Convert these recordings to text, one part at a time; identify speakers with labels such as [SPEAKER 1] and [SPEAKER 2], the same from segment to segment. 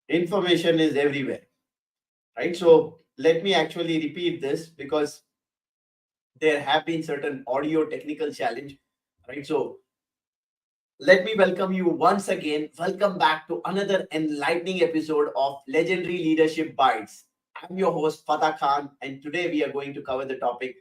[SPEAKER 1] Information is everywhere, right? So let me actually repeat this because there have been certain audio technical challenge, right? So let me welcome you once again. Welcome back to another enlightening episode of Legendary Leadership Bites. I'm your host, Fatah Khan, and today we are going to cover the topic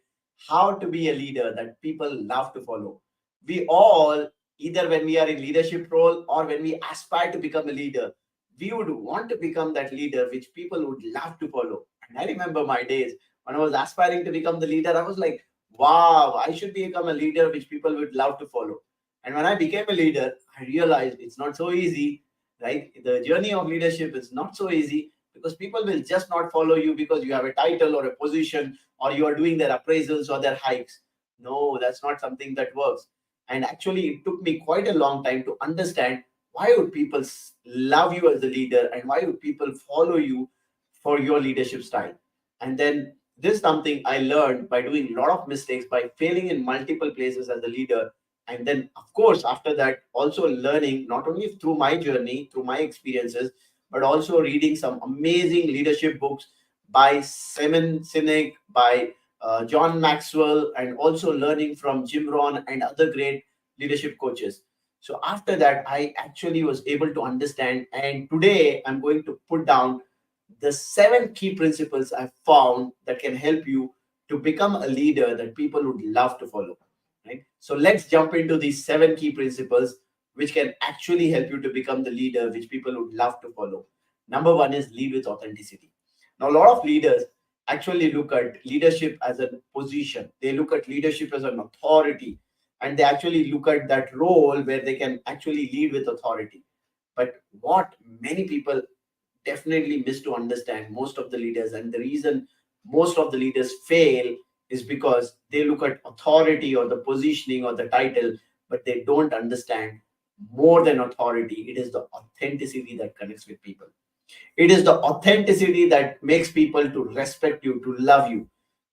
[SPEAKER 1] how to be a leader that people love to follow. We all, either when we are in leadership role or when we aspire to become a leader, we would want to become that leader which people would love to follow. And I remember my days when I was aspiring to become the leader, I was like, wow, I should become a leader which people would love to follow. And when I became a leader, I realized it's not so easy, right? The journey of leadership is not so easy because people will just not follow you because you have a title or a position or you are doing their appraisals or their hikes. No, that's not something that works. And actually, it took me quite a long time to understand why would people love you as a leader and why would people follow you for your leadership style. And then this is something I learned by doing a lot of mistakes, by failing in multiple places as a leader, and then of course after that also learning not only through my journey, through my experiences, but also reading some amazing leadership books by Simon Sinek, by John Maxwell, and also learning from Jim Rohn and other great leadership coaches. So after that I actually was able to understand, and today I'm going to put down the 7 key principles I found that can help you to become a leader that people would love to follow. Right? So let's jump into these 7 key principles which can actually help you to become the leader which people would love to follow. Number one is lead with authenticity. Now, a lot of leaders actually look at leadership as a position. They look at leadership as an authority, and they actually look at that role where they can actually lead with authority. But what many people definitely miss to understand, most of the leaders, and the reason most of the leaders fail is because they look at authority or the positioning or the title, but they don't understand more than authority. It is the authenticity that connects with people. It is the authenticity that makes people to respect you, to love you.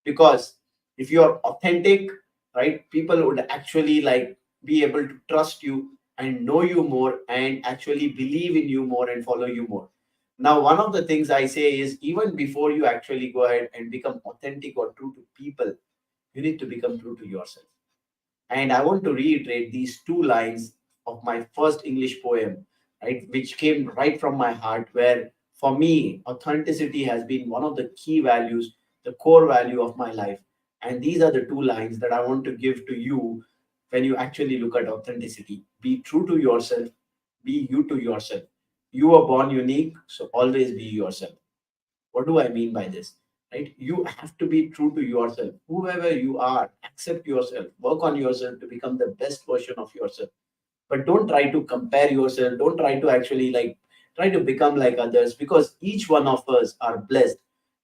[SPEAKER 1] Because if you are authentic, right, people would actually like be able to trust you and know you more and actually believe in you more and follow you more. Now, one of the things I say is even before you actually go ahead and become authentic or true to people, you need to become true to yourself. And I want to reiterate these 2 lines of my first English poem, right, which came right from my heart, where for me, authenticity has been one of the key values, the core value of my life. And these are the 2 lines that I want to give to you when you actually look at authenticity. Be true to yourself, be you to yourself. You are born unique, so always be yourself. What do I mean by this? Right? You have to be true to yourself. Whoever you are, accept yourself, work on yourself to become the best version of yourself. But don't try to compare yourself. Don't try to actually like try to become like others, because each one of us are blessed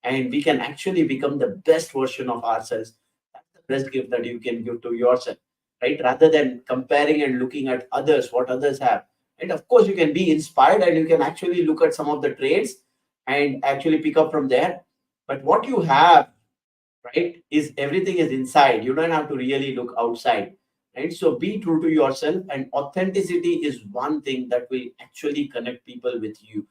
[SPEAKER 1] and we can actually become the best version of ourselves. That's the best gift that you can give to yourself, right? Rather than comparing and looking at others, what others have. And of course, you can be inspired and you can actually look at some of the traits and actually pick up from there. But what you have, right, is everything is inside. You don't have to really look outside, right? So be true to yourself, and authenticity is one thing that will actually connect people with you.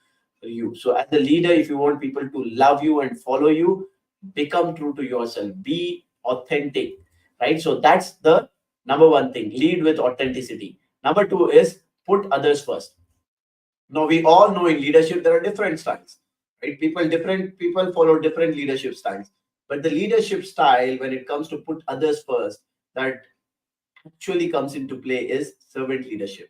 [SPEAKER 1] So as a leader, if you want people to love you and follow you, become true to yourself, be authentic, right? So that's the number one thing, lead with authenticity. Number two is put others first. Now we all know in leadership there are different styles, right? Different people follow different leadership styles. But the leadership style, when it comes to put others first, that actually comes into play is servant leadership.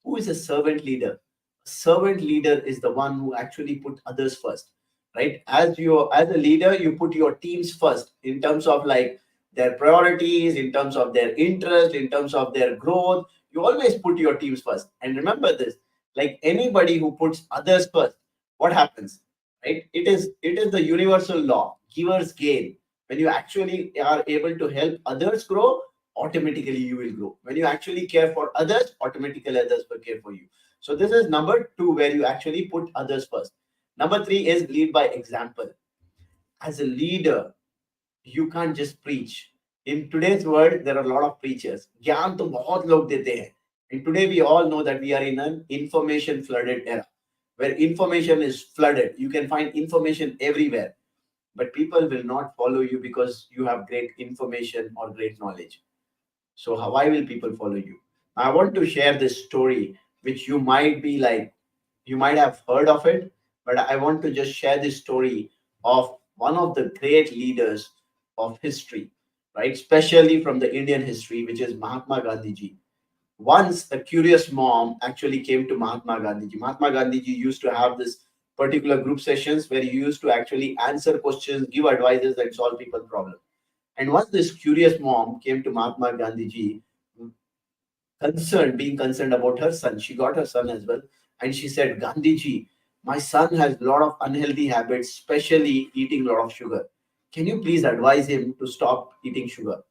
[SPEAKER 1] Who is a servant leader? A servant leader is the one who actually put others first, right? As a leader, you put your teams first in terms of like their priorities, in terms of their interest, in terms of their growth. You always put your teams first. And remember this, like anybody who puts others first, what happens? Right? It is the universal law, givers gain. When you actually are able to help others grow, automatically you will grow. When you actually care for others, automatically others will care for you. So this is number two, where you actually put others first. Number three is lead by example. As a leader, you can't just preach. In today's world, there are a lot of preachers. ज्ञान तो बहुत लोग देते हैं. And today we all know that we are in an information flooded era. where information is flooded. You can find information everywhere, but people will not follow you because you have great information or great knowledge. So why will people follow you? I want to share this story, which you might be like, you might have heard of it, but I want to just share this story of one of the great leaders of history, right? Especially from the Indian history, which is Mahatma Gandhi ji. Once a curious mom actually came to Mahatma Gandhi ji. Mahatma Gandhi ji used to have this particular group sessions where he used to actually answer questions, give advices, and solve people's problems. And once this curious mom came to Mahatma Gandhi ji, being concerned about her son, she got her son as well, and she said, Gandhi ji, my son has a lot of unhealthy habits, especially eating a lot of sugar. Can you please advise him to stop eating sugar?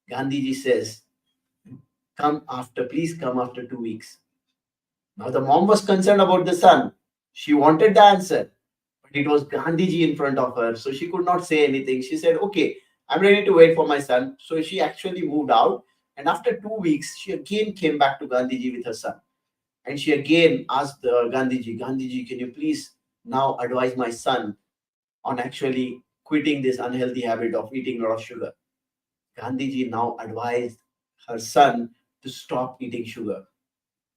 [SPEAKER 1] Gandhi ji says, please come after 2 weeks. Now the mom was concerned about the son. She wanted the answer, but it was Gandhiji in front of her, so she could not say anything. She said, "Okay, I'm ready to wait for my son." So she actually moved out, and after 2 weeks, she again came back to Gandhiji with her son, and she again asked Gandhiji, can you please now advise my son on actually quitting this unhealthy habit of eating a lot of sugar? Gandhiji now advised her son to stop eating sugar.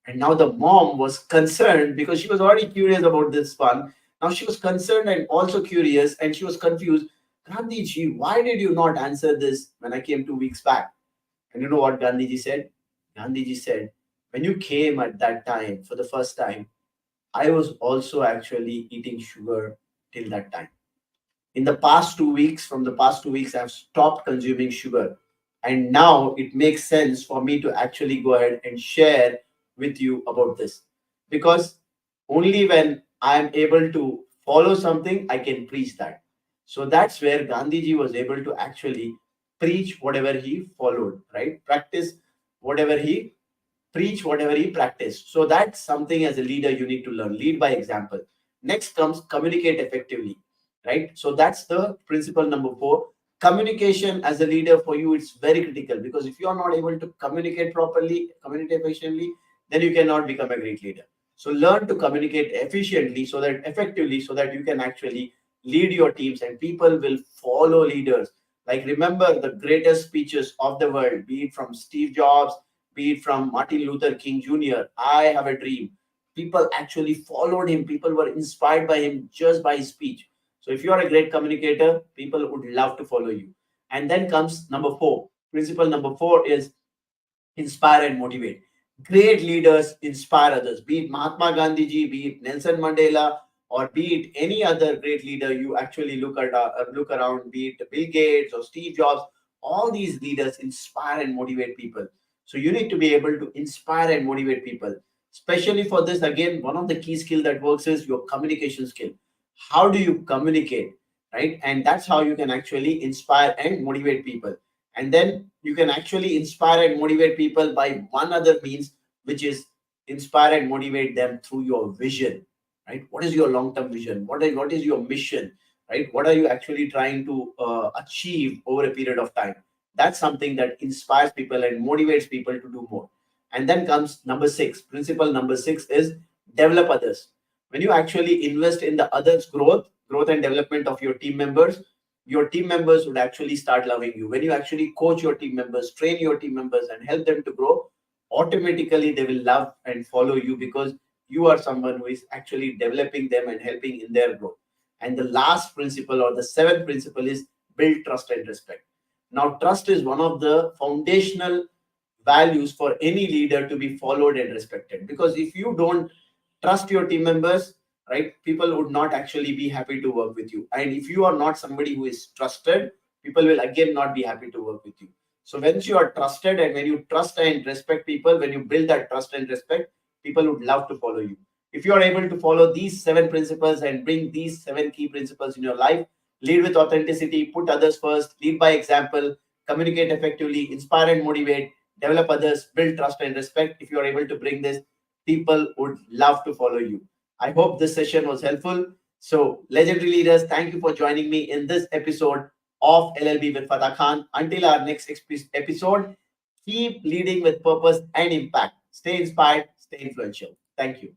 [SPEAKER 1] And now the mom was concerned because she was already curious about this one. Now she was concerned and also curious, and she was confused. Gandhiji, why did you not answer this when I came 2 weeks back? And you know what Gandhiji said? Gandhiji said, when you came at that time for the first time, I was also actually eating sugar till that time. In the past 2 weeks, from the past 2 weeks, I've stopped consuming sugar. And now it makes sense for me to actually go ahead and share with you about this. Because only when I am able to follow something, I can preach that. So that's where Gandhiji was able to actually preach whatever he followed, right? Practice whatever he preach, whatever he practiced. So that's something as a leader you need to learn. Lead by example. Next comes communicate effectively, right? So that's the principle number 4. Communication as a leader for you, it's very critical, because if you are not able to communicate properly, communicate efficiently, then you cannot become a great leader. So learn to communicate efficiently, so that effectively, so that you can actually lead your teams and people will follow leaders. Like, remember the greatest speeches of the world, be it from Steve Jobs, be it from Martin Luther King Jr., I have a dream. People actually followed him. People were inspired by him just by his speech. So if you are a great communicator, people would love to follow you. And then comes number 4. Principle number 4 is inspire and motivate. Great leaders inspire others, be it Mahatma Gandhi ji, be it Nelson Mandela, or be it any other great leader you actually look around, be it Bill Gates or Steve Jobs. All these leaders inspire and motivate people. So you need to be able to inspire and motivate people. Especially for this, again, one of the key skill that works is your communication skill. How do you communicate, right? And that's how you can actually inspire and motivate people. And then you can actually inspire and motivate people by one other means, which is inspire and motivate them through your vision, right? What is your long-term vision? What is your mission, right? What are you actually trying to achieve over a period of time? That's something that inspires people and motivates people to do more. And then comes number 6. Principle number 6 is develop others. When you actually invest in the others' growth and development of your team members would actually start loving you. When you actually coach your team members, train your team members, and help them to grow, automatically they will love and follow you, because you are someone who is actually developing them and helping in their growth. And the last principle, or the 7th principle, is build trust and respect. Now, trust is one of the foundational values for any leader to be followed and respected. Because if you don't trust your team members, right, people would not actually be happy to work with you. And if you are not somebody who is trusted, people will again not be happy to work with you. So once you are trusted, and when you trust and respect people, when you build that trust and respect, people would love to follow you. If you are able to follow these 7 principles and bring these 7 key principles in your life: lead with authenticity, put others first, lead by example, communicate effectively, inspire and motivate, develop others, build trust and respect. If you are able to bring this, people would love to follow you. I hope this session was helpful. So, legendary leaders, thank you for joining me in this episode of LLB with Fatah Khan. Until our next episode, keep leading with purpose and impact. Stay inspired, stay influential. Thank you.